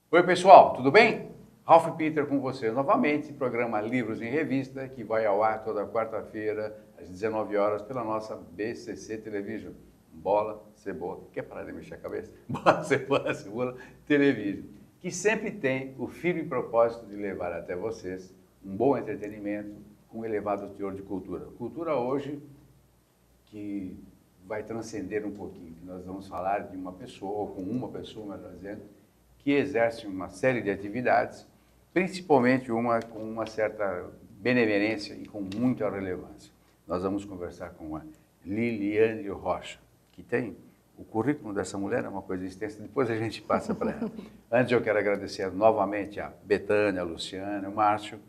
Oi pessoal, tudo bem? Ralph Peter com você novamente, programa Livros em Revista, que vai ao ar toda quarta-feira, às 19 horas, pela nossa BCC Television. Bola, cebola, quer parar de mexer a cabeça? Bola, cebola, Television. Que sempre tem o firme propósito de levar até vocês um bom entretenimento com um elevado teor de cultura. Cultura hoje que vai transcender um pouquinho, que nós vamos falar de uma pessoa, ou com uma pessoa, melhor dizendo, que exerce uma série de atividades, principalmente uma com uma certa benevolência e com muita relevância. Nós vamos conversar com a Liliane Rocha, que tem o currículo dessa mulher, é uma coisa extensa, depois a gente passa para ela. Antes eu quero agradecer novamente a Betânia, a Luciana, o Márcio,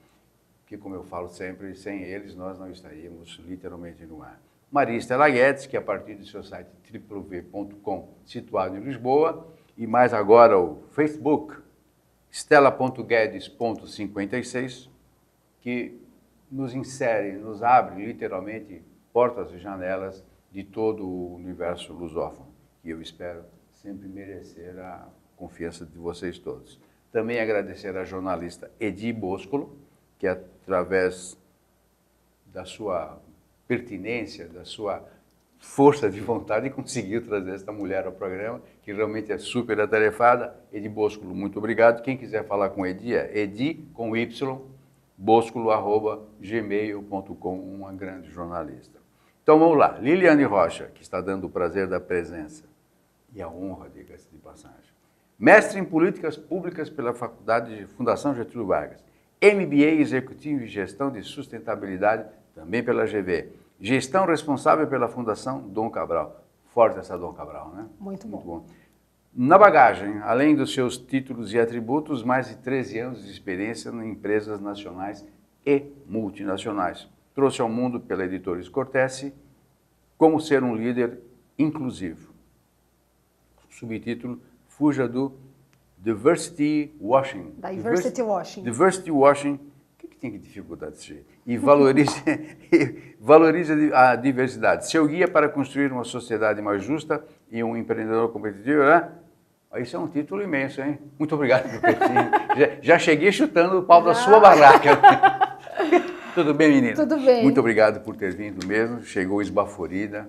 que como eu falo sempre, sem eles nós não estaríamos literalmente no ar. Maria Estela Guedes, que a partir do seu site www.com, situado em Lisboa, e mais agora o Facebook, stella.guedes.56, que nos insere, nos abre literalmente portas e janelas de todo o universo lusófono, e eu espero sempre merecer a confiança de vocês todos. Também agradecer à jornalista Edi Boscolo, que através da sua pertinência, da sua força de vontade, conseguiu trazer essa mulher ao programa, que realmente é super atarefada. Edi Boscolo, muito obrigado. Quem quiser falar com Edi é edi, com y, boscolo@gmail.com, uma grande jornalista. Então vamos lá, Liliane Rocha, que está dando o prazer da presença e a honra, diga-se de passagem. Mestre em Políticas Públicas pela Faculdade de Fundação Getúlio Vargas. MBA Executivo em Gestão de Sustentabilidade, também pela GV. Gestão responsável pela Fundação Dom Cabral. Forte essa Dom Cabral, né? Muito bom. Na bagagem, além dos seus títulos e atributos, mais de 13 anos de experiência em empresas nacionais e multinacionais. Trouxe ao mundo pela editora Scortese Como Ser um Líder Inclusivo. Subtítulo, fuja do Diversity Washing. Diversity Washing. Diversity Washing. O que tem que dificultar desse jeito? E valorize a diversidade. Seu guia para construir uma sociedade mais justa e um empreendedor competitivo, né? Isso é um título imenso, hein? Muito obrigado pelo peixinho. Já cheguei chutando o pau da sua barraca. Tudo bem, menina? Tudo bem. Muito obrigado por ter vindo mesmo. Chegou esbaforida.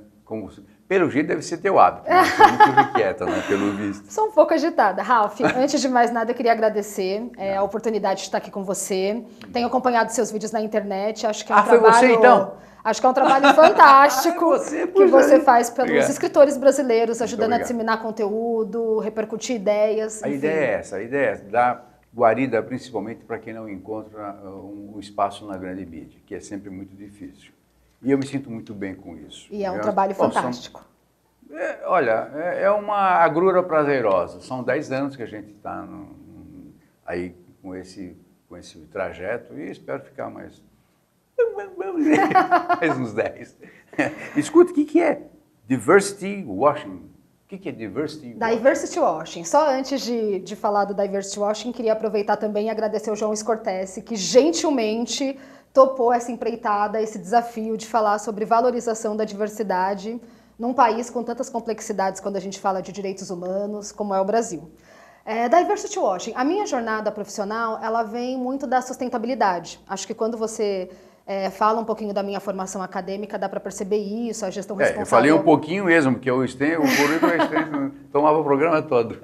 Pelo jeito deve ser teu hábito, né? Você é muito inquieta, né? Pelo visto. Sou um pouco agitada. Ralph, antes de mais nada, eu queria agradecer a oportunidade de estar aqui com você. Tenho acompanhado seus vídeos na internet. Acho que é um trabalho... foi você, então? Acho que é um trabalho fantástico que você faz pelos Obrigado. Escritores brasileiros, ajudando a disseminar conteúdo, repercutir ideias. A ideia é essa, dar guarida principalmente para quem não encontra um espaço na grande mídia, que é sempre muito difícil. E eu me sinto muito bem com isso. E é um trabalho fantástico. Olha, é uma agrura prazerosa. São 10 anos que a gente está aí com esse trajeto e espero ficar mais uns 10. Escuta, o que é Diversity Washing? O que é Diversity Washing? Diversity Washing. Só antes de falar do Diversity Washing, queria aproveitar também e agradecer ao João Scortese, que gentilmente topou essa empreitada, esse desafio de falar sobre valorização da diversidade num país com tantas complexidades quando a gente fala de direitos humanos, como é o Brasil. Diversity Washing. A minha jornada profissional, ela vem muito da sustentabilidade. Acho que quando você fala um pouquinho da minha formação acadêmica, dá para perceber isso, a gestão responsável. Eu falei um pouquinho mesmo, porque o currículo extenso, tomava o programa todo.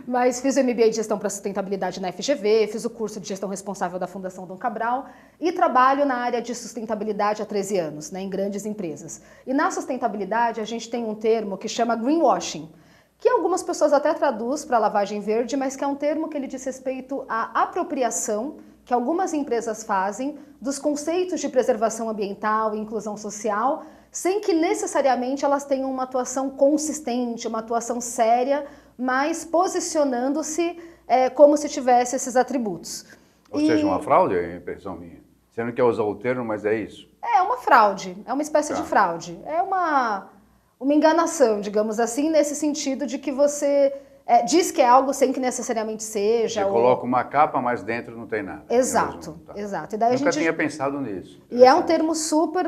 Mas fiz o MBA de Gestão para Sustentabilidade na FGV, fiz o curso de Gestão Responsável da Fundação Dom Cabral e trabalho na área de sustentabilidade há 13 anos, em grandes empresas. E na sustentabilidade a gente tem um termo que chama greenwashing, que algumas pessoas até traduz para lavagem verde, mas que é um termo que ele diz respeito à apropriação que algumas empresas fazem dos conceitos de preservação ambiental e inclusão social, sem que necessariamente elas tenham uma atuação consistente, uma atuação séria, mas posicionando-se como se tivesse esses atributos. Ou seja, uma fraude, é a impressão minha. Você não quer usar o termo, mas é isso. É uma fraude, é uma espécie de fraude. É uma enganação, digamos assim, nesse sentido de que você diz que é algo sem que necessariamente seja. Você coloca uma capa, mas dentro não tem nada. Exato, exato. E daí Nunca tinha pensado nisso. E é um termo super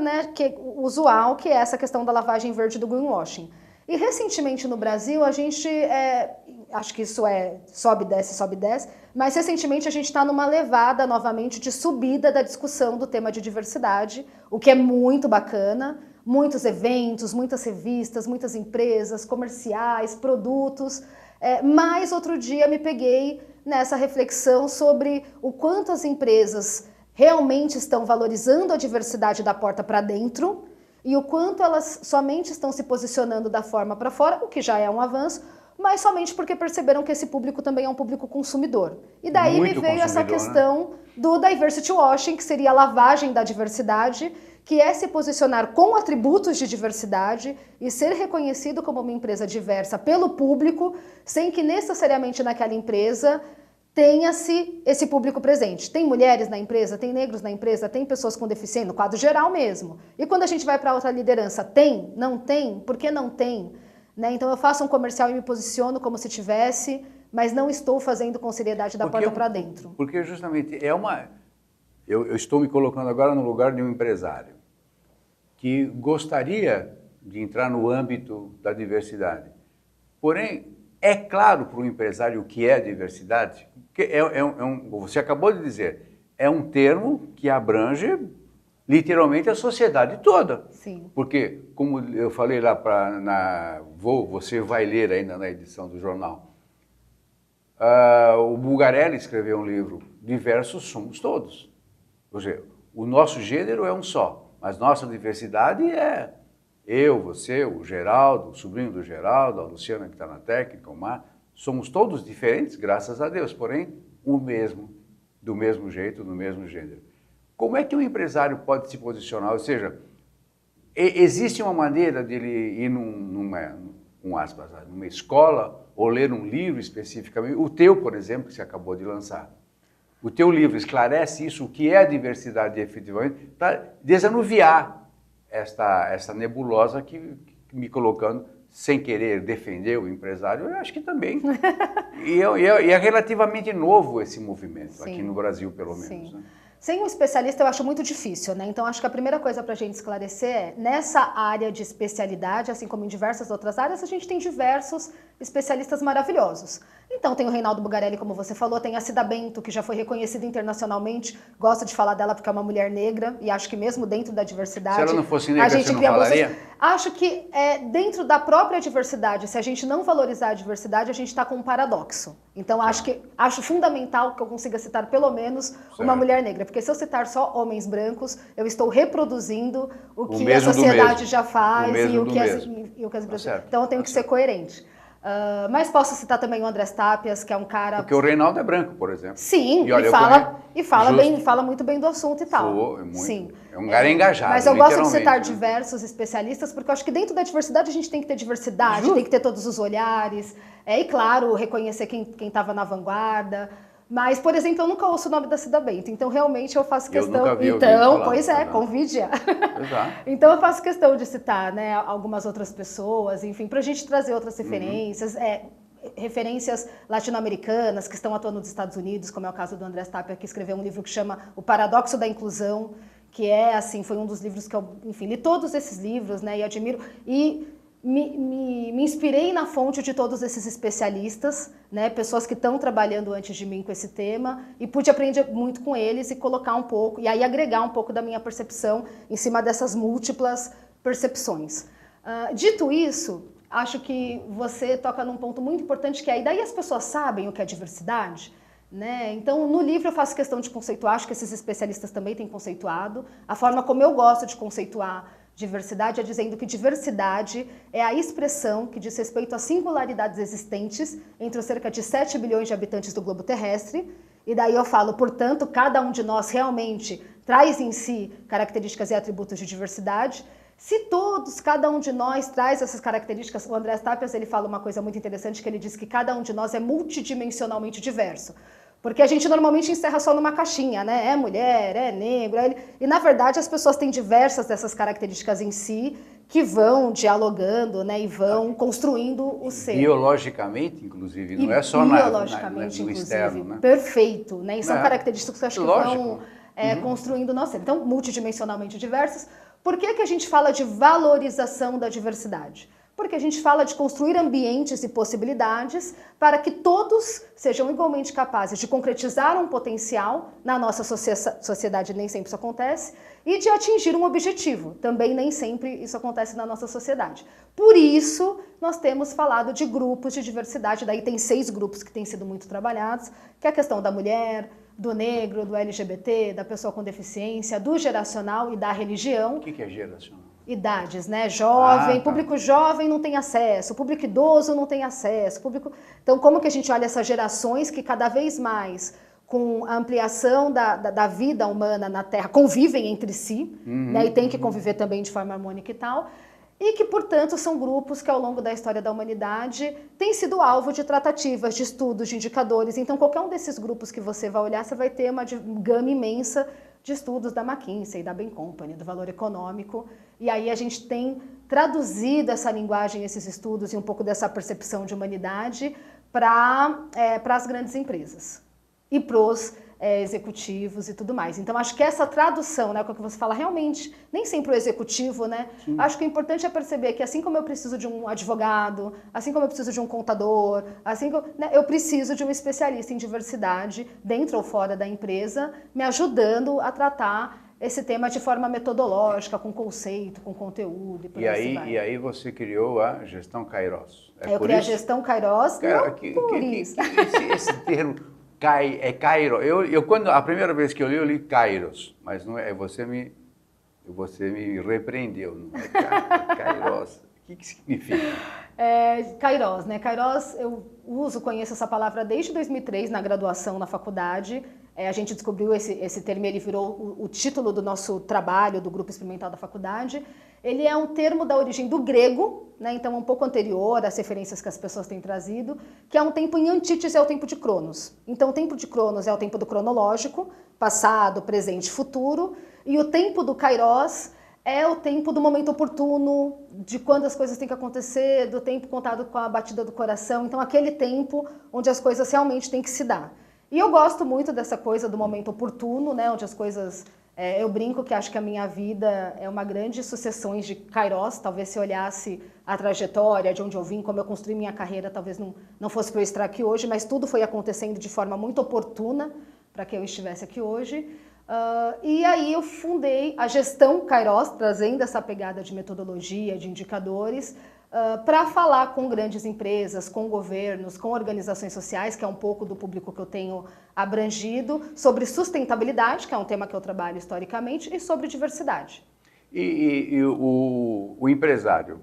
usual, que é essa questão da lavagem verde do greenwashing. E recentemente no Brasil, a gente acho que isso sobe, desce, mas recentemente a gente está numa levada novamente de subida da discussão do tema de diversidade, o que é muito bacana, muitos eventos, muitas revistas, muitas empresas, comerciais, produtos, mas outro dia me peguei nessa reflexão sobre o quanto as empresas realmente estão valorizando a diversidade da porta para dentro e o quanto elas somente estão se posicionando da forma para fora, o que já é um avanço, mas somente porque perceberam que esse público também é um público consumidor. E daí me veio essa questão, né, do diversity washing, que seria a lavagem da diversidade, que é se posicionar com atributos de diversidade e ser reconhecido como uma empresa diversa pelo público, sem que necessariamente naquela empresa tenha-se esse público presente. Tem mulheres na empresa, tem negros na empresa, tem pessoas com deficiência, no quadro geral mesmo. E quando a gente vai para outra liderança, tem? Não tem? Por que não tem? Né? Então eu faço um comercial e me posiciono como se tivesse, mas não estou fazendo com seriedade da porta para dentro. Porque justamente eu estou me colocando agora no lugar de um empresário que gostaria de entrar no âmbito da diversidade. Porém, é claro para o empresário o que é a diversidade, que você acabou de dizer, é um termo que abrange literalmente a sociedade toda. Sim. Porque, como eu falei lá, você vai ler ainda na edição do jornal, o Bulgarelli escreveu um livro, Diversos Somos Todos. Ou seja, o nosso gênero é um só, mas nossa diversidade é eu, você, o Geraldo, o sobrinho do Geraldo, a Luciana que está na técnica, o Mar, somos todos diferentes, graças a Deus, porém o mesmo, do mesmo jeito, do mesmo gênero. Como é que um empresário pode se posicionar? Ou seja, existe uma maneira dele ir numa escola ou ler um livro especificamente, o teu, por exemplo, que você acabou de lançar. O teu livro esclarece isso, o que é a diversidade efetivamente, para desanuviar essa nebulosa que me colocando, sem querer defender o empresário, eu acho que também. E é relativamente novo esse movimento, sim, aqui no Brasil, pelo menos. Né? Sem um especialista eu acho muito difícil, né? Então acho que a primeira coisa para a gente esclarecer é, nessa área de especialidade, assim como em diversas outras áreas, a gente tem diversos especialistas maravilhosos. Então tem o Reinaldo Bulgarelli, como você falou, tem a Cida Bento, que já foi reconhecida internacionalmente, gosto de falar dela porque é uma mulher negra, e acho que mesmo dentro da diversidade... Se ela não fosse negra, você não falaria? Acho que dentro da própria diversidade, se a gente não valorizar a diversidade, a gente está com um paradoxo. Então acho fundamental que eu consiga citar pelo menos uma mulher negra, porque se eu citar só homens brancos, eu estou reproduzindo o que a sociedade já faz e o que as empresas... Então eu tenho que ser coerente. Mas posso citar também o Andrés Tápias, que é um cara... Porque o Reinaldo é branco, por exemplo. Sim, fala muito bem do assunto e tal. Sim. É um cara engajado, mas eu gosto de citar diversos especialistas, porque eu acho que dentro da diversidade a gente tem que ter diversidade, tem que ter todos os olhares, e claro, reconhecer quem estava na vanguarda. Mas, por exemplo, eu nunca ouço o nome da Cida Bento, então realmente eu faço questão... Eu nunca vi então, pois é, convide-a. Então eu faço questão de citar, né, algumas outras pessoas, enfim, para a gente trazer outras referências, referências latino-americanas que estão atuando nos Estados Unidos, como é o caso do Andrés Tapia, que escreveu um livro que chama O Paradoxo da Inclusão, que foi um dos livros que eu, enfim, li todos esses livros, né, e admiro, e me inspirei na fonte de todos esses especialistas, né, pessoas que estão trabalhando antes de mim com esse tema, e pude aprender muito com eles e colocar um pouco, e aí agregar um pouco da minha percepção em cima dessas múltiplas percepções. Dito isso, acho que você toca num ponto muito importante, que é, e daí as pessoas sabem o que é diversidade? Né? Então, no livro eu faço questão de conceituar, acho que esses especialistas também têm conceituado, a forma como eu gosto de conceituar diversidade é dizendo que diversidade é a expressão que diz respeito às singularidades existentes entre os cerca de 7 bilhões de habitantes do globo terrestre, e daí eu falo, portanto, cada um de nós realmente traz em si características e atributos de diversidade. Se cada um de nós traz essas características, o Andrés Tápias, ele fala uma coisa muito interessante, que ele diz que cada um de nós é multidimensionalmente diverso. Porque a gente normalmente encerra só numa caixinha, né? É mulher, é negro, e na verdade as pessoas têm diversas dessas características em si que vão dialogando, né? E vão construindo o ser. Biologicamente, inclusive, não é só no externo, né? Perfeito, né? E são características que eu acho que vão construindo o nosso ser. Então, multidimensionalmente diversas. Por que a gente fala de valorização da diversidade? Porque a gente fala de construir ambientes e possibilidades para que todos sejam igualmente capazes de concretizar um potencial, na nossa sociedade nem sempre isso acontece, e de atingir um objetivo, também nem sempre isso acontece na nossa sociedade. Por isso, nós temos falado de grupos de diversidade, daí tem 6 grupos que têm sido muito trabalhados, que é a questão da mulher, do negro, do LGBT, da pessoa com deficiência, do geracional e da religião. O que é geracional? Idades, né? Jovem, tá. Público jovem não tem acesso, público idoso não tem acesso, público... Então, como que a gente olha essas gerações que cada vez mais, com a ampliação da vida humana na Terra, convivem entre si, né? E tem que conviver também de forma harmônica e tal, e que, portanto, são grupos que ao longo da história da humanidade têm sido alvo de tratativas, de estudos, de indicadores. Então, qualquer um desses grupos que você vai olhar, você vai ter uma gama imensa de estudos da McKinsey, da Bain Company, do valor econômico. E aí a gente tem traduzido essa linguagem, esses estudos e um pouco dessa percepção de humanidade para as grandes empresas e para os executivos e tudo mais. Então, acho que essa tradução, né, com que você fala, realmente, nem sempre o executivo, né? Sim. Acho que o importante é perceber que assim como eu preciso de um advogado, assim como eu preciso de um contador, assim como, né, eu preciso de um especialista em diversidade, dentro ou fora da empresa, me ajudando a tratar esse tema de forma metodológica, com conceito, com conteúdo e por aí vai. E aí você criou a gestão Kairos. Eu criei a gestão Kairos, esse termo... Kairos. Quando a primeira vez que eu li Kairos, mas não é, você me repreendeu, não é Kairos. O que significa? Kairos, né? Kairos, eu conheço essa palavra desde 2003 na graduação na faculdade. A gente descobriu esse termo, ele virou o título do nosso trabalho, do grupo experimental da faculdade. Ele é um termo da origem do grego, né? Então um pouco anterior às referências que as pessoas têm trazido, que é um tempo em antítese ao tempo de Cronos. Então o tempo de Cronos é o tempo do cronológico, passado, presente, futuro, e o tempo do Kairos é o tempo do momento oportuno, de quando as coisas têm que acontecer, do tempo contado com a batida do coração. Então aquele tempo onde as coisas realmente têm que se dar. E eu gosto muito dessa coisa do momento oportuno, né, onde as coisas... eu brinco que acho que a minha vida é uma grande sucessão de Kairos. Talvez se olhasse a trajetória de onde eu vim, como eu construí minha carreira, talvez não fosse para eu estar aqui hoje, mas tudo foi acontecendo de forma muito oportuna para que eu estivesse aqui hoje. E aí eu fundei a gestão Kairos, trazendo essa pegada de metodologia, de indicadores, para falar com grandes empresas, com governos, com organizações sociais, que é um pouco do público que eu tenho abrangido, sobre sustentabilidade, que é um tema que eu trabalho historicamente, e sobre diversidade. E o empresário,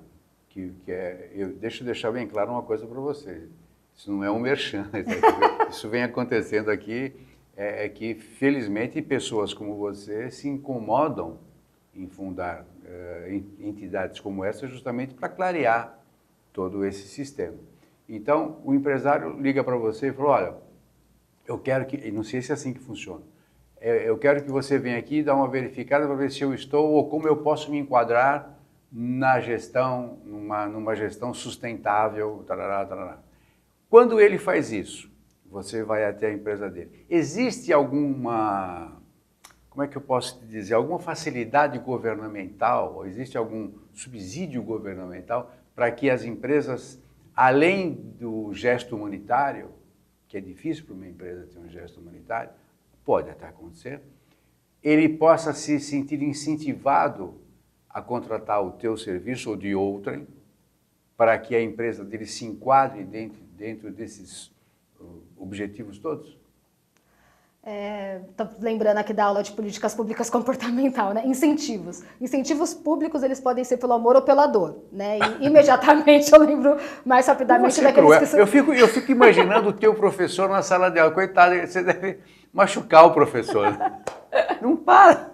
deixa eu deixar bem claro uma coisa para você, isso não é um merchan, isso vem acontecendo aqui, é que felizmente pessoas como você se incomodam em fundar entidades como essa justamente para clarear todo esse sistema. Então, o empresário liga para você e fala, olha, eu quero que, não sei se é assim que funciona, eu quero que você venha aqui e dá uma verificada para ver se eu estou ou como eu posso me enquadrar na gestão, numa gestão sustentável, tarará, tarará. Quando ele faz isso, você vai até a empresa dele. Existe alguma... como é que eu posso te dizer, alguma facilidade governamental, ou existe algum subsídio governamental para que as empresas, além do gesto humanitário, que é difícil para uma empresa ter um gesto humanitário, pode até acontecer, ele possa se sentir incentivado a contratar o teu serviço ou de outrem, para que a empresa dele se enquadre dentro desses objetivos todos? Tô lembrando aqui da aula de políticas públicas comportamental, né? Incentivos. Incentivos públicos, eles podem ser pelo amor ou pela dor, né? E imediatamente eu lembro mais rapidamente daqueles que são... Eu fico imaginando o teu professor na sala de aula. Coitado, você deve machucar o professor. Não para!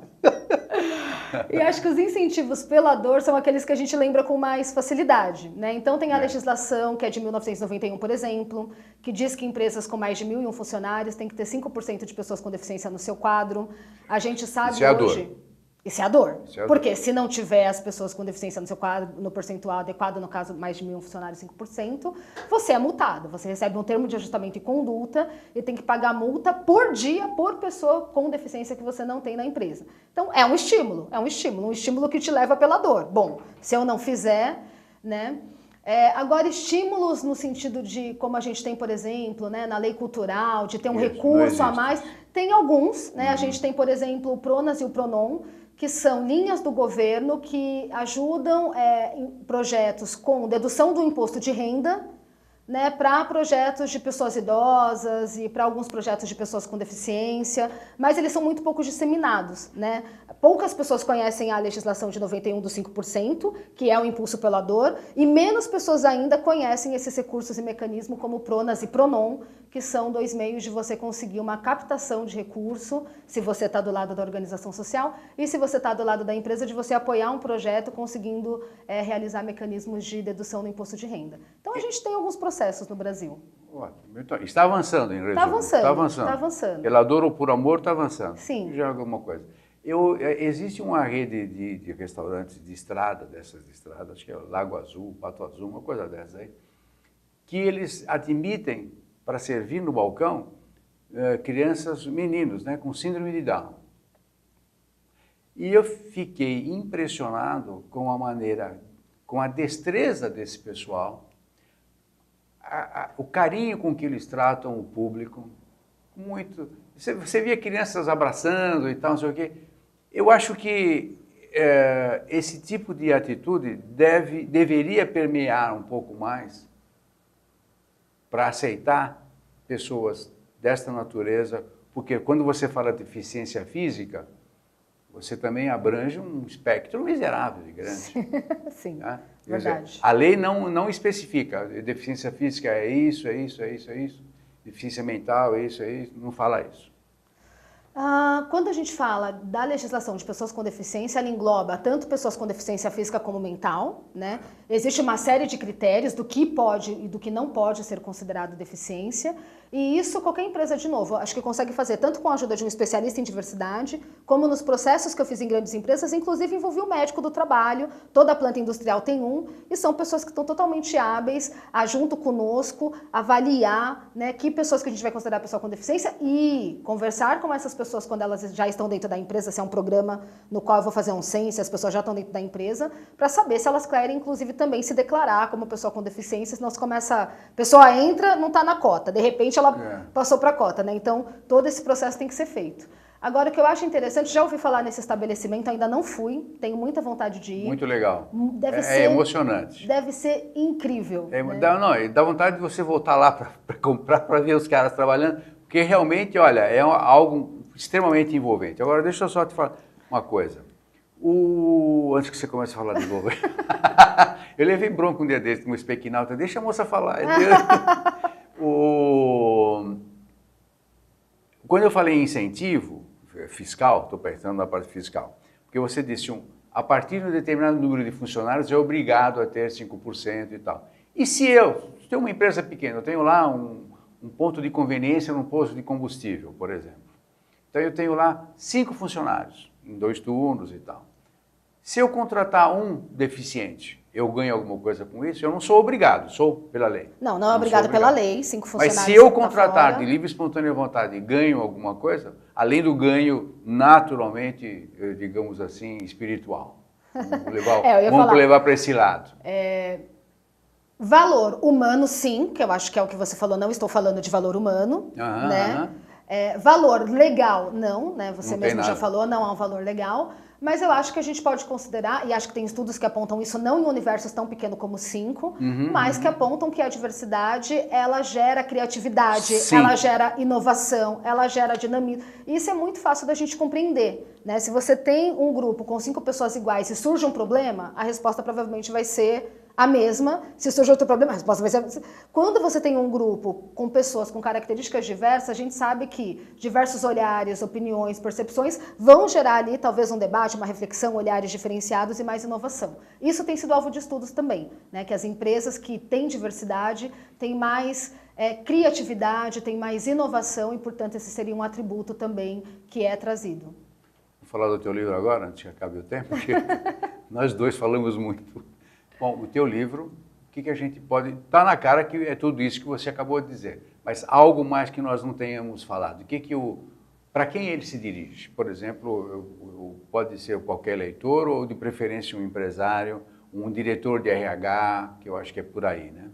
E acho que os incentivos pela dor são aqueles que a gente lembra com mais facilidade, né? Então tem a legislação, que é de 1991, por exemplo, que diz que empresas com mais de 1.001 funcionários têm que ter 5% de pessoas com deficiência no seu quadro. A gente sabe Isso é hoje... a dor. Isso é a dor. Porque se não tiver as pessoas com deficiência no seu quadro, no percentual adequado, no caso mais de 1.001 funcionários, 5%, você é multado. Você recebe um termo de ajustamento e conduta e tem que pagar multa por dia por pessoa com deficiência que você não tem na empresa. Então é um estímulo que te leva pela dor. Bom, se eu não fizer, né? Agora, estímulos no sentido de, como a gente tem, por exemplo, né, na lei cultural, de ter um Isso, recurso a mais, tem alguns, né? A gente tem, por exemplo, o PRONAS e o PRONON, que são linhas do governo que ajudam em projetos com dedução do imposto de renda, né, para projetos de pessoas idosas e para alguns projetos de pessoas com deficiência, mas eles são muito pouco disseminados, né? Poucas pessoas conhecem a legislação de 91 do 5%, que é o impulso pela dor, e menos pessoas ainda conhecem esses recursos e mecanismos como o PRONAS e PRONON, que são 2 meios de você conseguir uma captação de recurso, se você está do lado da organização social, e se você está do lado da empresa, de você apoiar um projeto conseguindo realizar mecanismos de dedução do imposto de renda. Então a gente tem alguns processos no Brasil. Ótimo. Então, está avançando, em resumo. Está avançando. Está avançando. Tá avançando. Pela dor ou por amor, está avançando. Sim. Já é alguma coisa. Existe uma rede de restaurantes de estrada, dessas de estrada, acho que é Lago Azul, Pato Azul, uma coisa dessas aí, que eles admitem para servir no balcão crianças, meninos, né, com síndrome de Down. E eu fiquei impressionado com a maneira, com a destreza desse pessoal, o carinho com que eles tratam o público, muito. Você via crianças abraçando e tal, não sei o quê. Eu acho que esse tipo de atitude deveria permear um pouco mais para aceitar pessoas desta natureza, porque quando você fala de deficiência física, você também abrange um espectro miserável de grande. Sim, Né? verdade. Dizer, a lei não especifica, deficiência física é isso, é isso, é isso, é isso, deficiência mental é isso, não fala isso. Quando a gente fala da legislação de pessoas com deficiência, ela engloba tanto pessoas com deficiência física como mental, né? Existe uma série de critérios do que pode e do que não pode ser considerado deficiência, e isso qualquer empresa, de novo, acho que consegue fazer tanto com a ajuda de um especialista em diversidade, como nos processos que eu fiz em grandes empresas, inclusive envolvi o médico do trabalho, toda a planta industrial tem um, e são pessoas que estão totalmente hábeis a, junto conosco, avaliar, né, que pessoas que a gente vai considerar pessoa com deficiência e conversar com essas pessoas quando elas já estão dentro da empresa, se é um programa no qual eu vou fazer um censo, se as pessoas já estão dentro da empresa, para saber se elas querem, inclusive, também se declarar como pessoa com deficiência, senão se começa, a pessoa entra, não está na cota, de repente ela passou para a cota, né? Então, todo esse processo tem que ser feito. Agora, o que eu acho interessante, já ouvi falar nesse estabelecimento, ainda não fui, tenho muita vontade de ir. Muito legal. Deve ser emocionante. Deve ser incrível. Né? Dá vontade de você voltar lá para comprar, para ver os caras trabalhando, porque realmente, olha, é algo extremamente envolvente. Agora, deixa eu só te falar uma coisa. Antes que você comece a falar de novo. Eu levei bronca um dia desse com um speaking-out, deixa a moça falar. Quando eu falei em incentivo fiscal, estou pensando na parte fiscal, porque você disse, a partir de um determinado número de funcionários é obrigado a ter 5% e tal. E se eu tenho uma empresa pequena, eu tenho lá um ponto de conveniência num posto de combustível, por exemplo. Então eu tenho lá 5 funcionários, em 2 turnos e tal. Se eu contratar um deficiente, eu ganho alguma coisa com isso? Eu não sou obrigado, sou pela lei. Não é obrigado pela lei, 5 funcionários. Mas se eu contratar de livre e espontânea vontade, ganho alguma coisa, além do ganho naturalmente, digamos assim, espiritual. Vamos levar para esse lado. Valor humano, sim, que eu acho que é o que você falou, não estou falando de valor humano, né? Valor legal, não, né? Você mesmo já falou, não há um valor legal. Mas eu acho que a gente pode considerar, e acho que tem estudos que apontam isso, não em universos tão pequenos como 5, mas que apontam que a diversidade, ela gera criatividade, ela gera inovação, ela gera dinamismo. E isso é muito fácil da gente compreender, né? Se você tem um grupo com 5 pessoas iguais e surge um problema, a resposta provavelmente vai ser a mesma. Se surge outro problema, a resposta vai ser... Quando você tem um grupo com pessoas com características diversas, a gente sabe que diversos olhares, opiniões, percepções vão gerar ali talvez um debate, uma reflexão, olhares diferenciados e mais inovação. Isso tem sido alvo de estudos também, né? Que as empresas que têm diversidade têm mais criatividade, têm mais inovação e, portanto, esse seria um atributo também que é trazido. Vou falar do teu livro agora, antes que acabe o tempo, porque nós dois falamos muito. Bom, o teu livro, o que a gente pode... Está na cara que é tudo isso que você acabou de dizer, mas algo mais que nós não tenhamos falado. Para quem ele se dirige? Por exemplo, pode ser qualquer leitor ou, de preferência, um empresário, um diretor de RH, que eu acho que é por aí, né?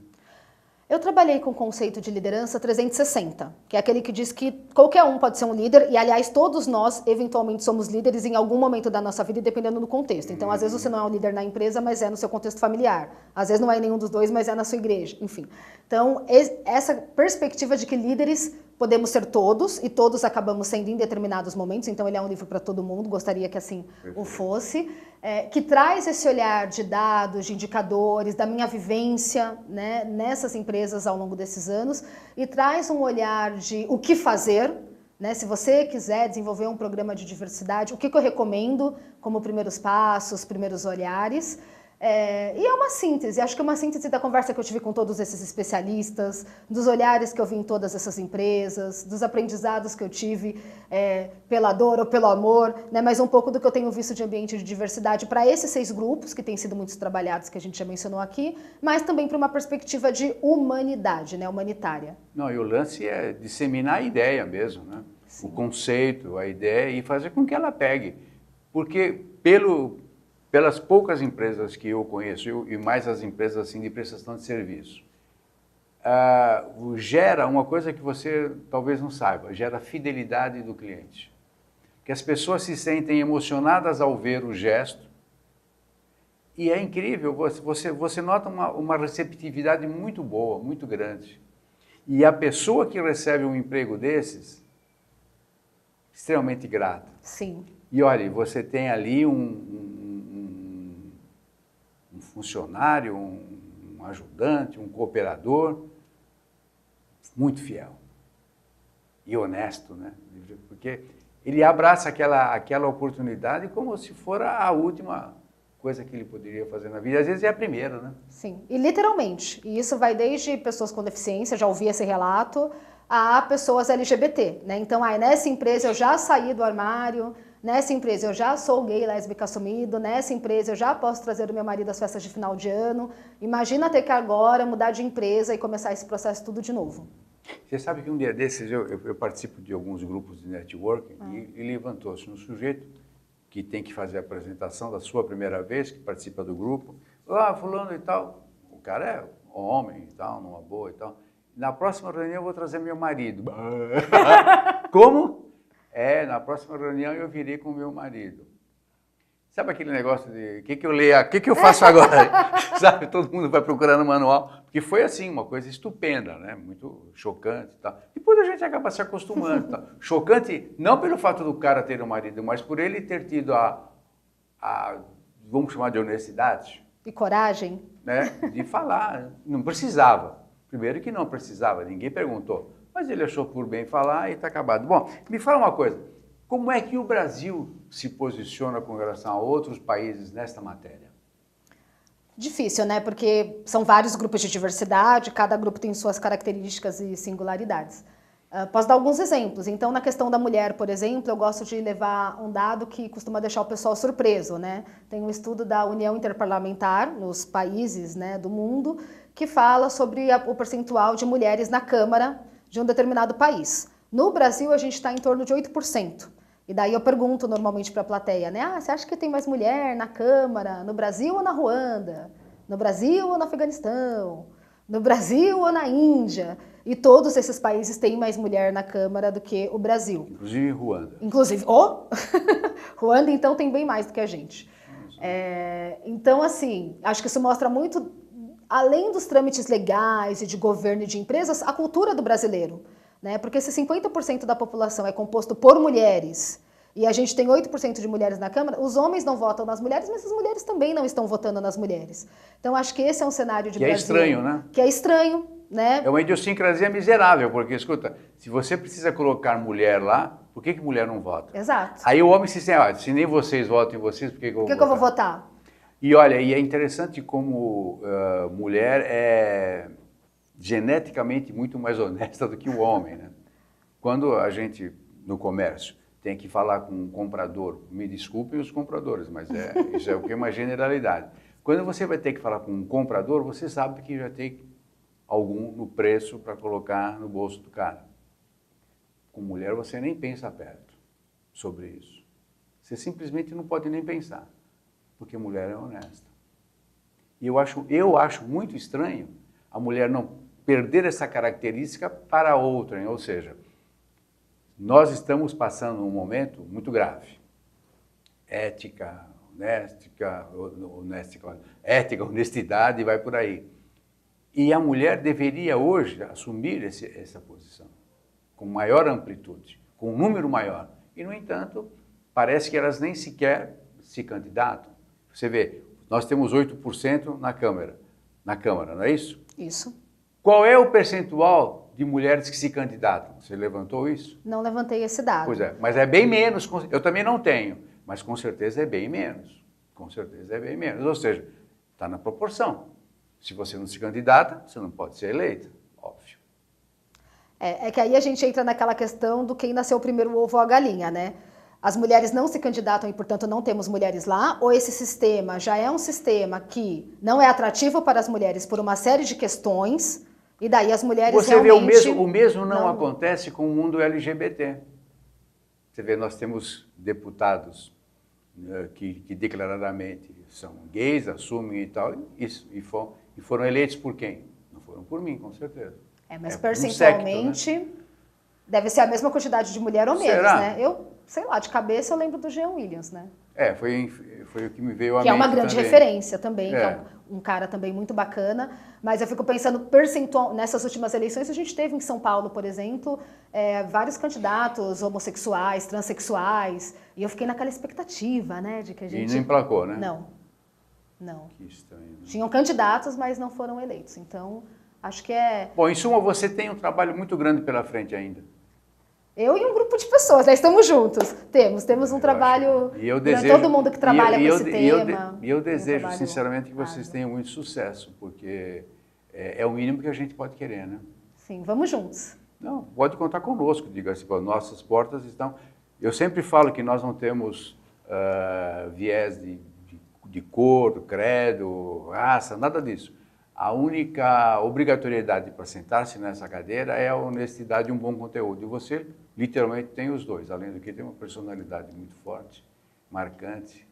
Eu trabalhei com o conceito de liderança 360, que é aquele que diz que qualquer um pode ser um líder, e aliás, todos nós eventualmente somos líderes em algum momento da nossa vida, dependendo do contexto. Então, às vezes você não é um líder na empresa, mas é no seu contexto familiar. Às vezes não é em nenhum dos dois, mas é na sua igreja, enfim. Então, essa perspectiva de que líderes podemos ser todos, e todos acabamos sendo em determinados momentos, então ele é um livro para todo mundo, gostaria que assim o fosse, que traz esse olhar de dados, de indicadores, da minha vivência, né, nessas empresas ao longo desses anos, e traz um olhar de o que fazer, né, se você quiser desenvolver um programa de diversidade, o que eu recomendo como primeiros passos, primeiros olhares. E é uma síntese, acho que é uma síntese da conversa que eu tive com todos esses especialistas, dos olhares que eu vi em todas essas empresas, dos aprendizados que eu tive pela dor ou pelo amor, né, mas um pouco do que eu tenho visto de ambiente de diversidade para esses 6 grupos que têm sido muito trabalhados, que a gente já mencionou aqui, mas também para uma perspectiva de humanidade, né, humanitária. Não, e o lance é disseminar a ideia mesmo, né? Sim. O conceito, a ideia e fazer com que ela pegue. Porque pelas poucas empresas que eu conheço, e mais as empresas assim, de prestação de serviço, gera uma coisa que você talvez não saiba, gera fidelidade do cliente. Que as pessoas se sentem emocionadas ao ver o gesto, e é incrível, você nota uma receptividade muito boa, muito grande. E a pessoa que recebe um emprego desses, extremamente grata. Sim. E olha, você tem ali um funcionário, um ajudante, um cooperador, muito fiel e honesto, né? Porque ele abraça aquela oportunidade como se for a última coisa que ele poderia fazer na vida. Às vezes é a primeira, né? Sim, e literalmente. E isso vai desde pessoas com deficiência, já ouvi esse relato, a pessoas LGBT, né? Então, nessa empresa eu já saí do armário, nessa empresa eu já sou gay, lésbica assumido, nessa empresa eu já posso trazer o meu marido às festas de final de ano. Imagina ter que agora mudar de empresa e começar esse processo tudo de novo. Você sabe que um dia desses eu participo de alguns grupos de networking e levantou-se um sujeito que tem que fazer a apresentação da sua primeira vez, que participa do grupo. Fulano e tal, o cara é homem e tal, numa boa e tal. Na próxima reunião eu vou trazer meu marido. Como? Na próxima reunião eu virei com meu marido. Sabe aquele negócio de, o que eu leio, o que eu faço agora? Sabe, todo mundo vai procurando o manual. Porque foi assim, uma coisa estupenda, né? Muito chocante e tal. Depois a gente acaba se acostumando e tal. Chocante não pelo fato do cara ter um marido, mas por ele ter tido vamos chamar de honestidade. E coragem. Né? De falar. Não precisava. Primeiro que não precisava, ninguém perguntou. Mas ele achou por bem falar e está acabado. Bom, me fala uma coisa. Como é que o Brasil se posiciona com relação a outros países nesta matéria? Difícil, né? Porque são vários grupos de diversidade, cada grupo tem suas características e singularidades. Posso dar alguns exemplos. Então, na questão da mulher, por exemplo, eu gosto de levar um dado que costuma deixar o pessoal surpreso, né? Tem um estudo da União Interparlamentar nos países, né, do mundo que fala sobre o percentual de mulheres na Câmara de um determinado país. No Brasil, a gente está em torno de 8%. E daí eu pergunto normalmente para a plateia, né? Você acha que tem mais mulher na Câmara, no Brasil ou na Ruanda? No Brasil ou no Afeganistão? No Brasil ou na Índia? E todos esses países têm mais mulher na Câmara do que o Brasil. Inclusive Ruanda. Inclusive, Ruanda, então, tem bem mais do que a gente. Então, assim, acho que isso mostra muito, além dos trâmites legais e de governo e de empresas, a cultura do brasileiro. Né? Porque se 50% da população é composto por mulheres e a gente tem 8% de mulheres na Câmara, os homens não votam nas mulheres, mas as mulheres também não estão votando nas mulheres. Então, acho que esse é um cenário de Brasil... Que é estranho, né? Que é estranho, né? É uma idiosincrasia miserável, porque, escuta, se você precisa colocar mulher lá, por que mulher não vota? Exato. Aí o homem se sente, se nem vocês votam em vocês, por que eu vou votar? E olha, e é interessante como mulher é geneticamente muito mais honesta do que o homem, né? Quando a gente, no comércio, tem que falar com um comprador, me desculpem os compradores, mas isso é o que é uma generalidade. Quando você vai ter que falar com um comprador, você sabe que já tem algum no preço para colocar no bolso do cara. Com mulher você nem pensa perto sobre isso. Você simplesmente não pode nem pensar, porque mulher é honesta. E eu acho muito estranho a mulher não perder essa característica para outra, ou seja, nós estamos passando um momento muito grave. Ética, honestidade, vai por aí. E a mulher deveria hoje assumir essa posição, com maior amplitude, com um número maior. E, no entanto, parece que elas nem sequer se candidatam. Você vê, nós temos 8% na Câmara, não é isso? Isso. Qual é o percentual de mulheres que se candidatam? Você levantou isso? Não levantei esse dado. Pois é, mas é bem menos, eu também não tenho, mas com certeza é bem menos. Com certeza é bem menos. Ou seja, está na proporção. Se você não se candidata, você não pode ser eleita, óbvio. É que aí a gente entra naquela questão do quem nasceu primeiro, o ovo ou a galinha, né? As mulheres não se candidatam e, portanto, não temos mulheres lá, ou esse sistema já é um sistema que não é atrativo para as mulheres por uma série de questões, e daí as mulheres você realmente... Você vê, o mesmo não acontece com o mundo LGBT. Você vê, nós temos deputados que declaradamente são gays, assumem e tal, e foram eleitos por quem? Não foram por mim, com certeza. Mas percentualmente, né? Deve ser a mesma quantidade de mulher ou menos, Será? Né? Eu, sei lá, de cabeça eu lembro do Jean Williams, né? Foi o que me veio à mente. Que é uma grande também. referência também, que é um cara também muito bacana. Mas eu fico pensando, percentual, nessas últimas eleições, a gente teve em São Paulo, por exemplo, vários candidatos homossexuais, transexuais, e eu fiquei naquela expectativa, né, de que a gente... E não emplacou, né? Não. Que estranho. Né? Tinham candidatos, mas não foram eleitos. Então, acho que Bom, em suma, você tem um trabalho muito grande pela frente ainda. Eu e um grupo de pessoas, nós estamos juntos. Temos um trabalho para todo mundo que trabalha com esse tema. E eu desejo, sinceramente, que vocês tenham muito sucesso, porque é o mínimo que a gente pode querer, né? Sim, vamos juntos. Não, pode contar conosco, diga-se, nossas portas estão... Eu sempre falo que nós não temos viés de cor, credo, raça, nada disso. A única obrigatoriedade para sentar-se nessa cadeira é a honestidade e um bom conteúdo. E você, literalmente, tem os dois. Além do que, tem uma personalidade muito forte, marcante.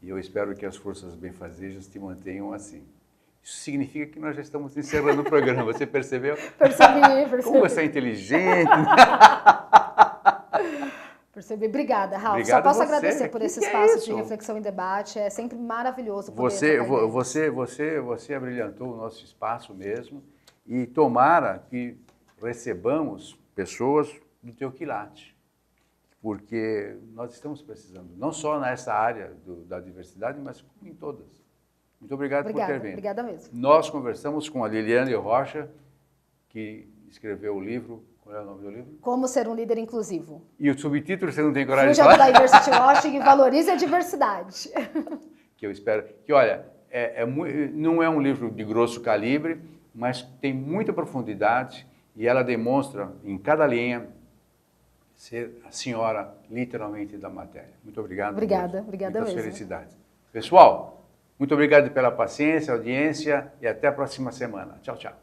E eu espero que as forças benfazejas te mantenham assim. Isso significa que nós já estamos encerrando o programa. Você percebeu? Percebi. Como você é inteligente. Percebi. Obrigada, Ralf. Obrigado. Só posso agradecer por esse espaço de reflexão e debate. É sempre maravilhoso poder Você abrilhantou o nosso espaço mesmo e tomara que recebamos pessoas do teu quilate, porque nós estamos precisando, não só nessa área da diversidade, mas em todas. Muito obrigado por ter vindo. Obrigada mesmo. Nós conversamos com a Liliane Rocha, que escreveu o livro. Qual é o nome do livro? Como ser um líder inclusivo. E o subtítulo você não tem coragem de falar? Fuja do Diversity Washing e valorize a diversidade. Que eu espero... Que, olha, não é um livro de grosso calibre, mas tem muita profundidade e ela demonstra, em cada linha, ser a senhora, literalmente, da matéria. Muito obrigado. Obrigada Muitas mesmo. felicidades. Pessoal, muito obrigado pela paciência, audiência e até a próxima semana. Tchau, tchau.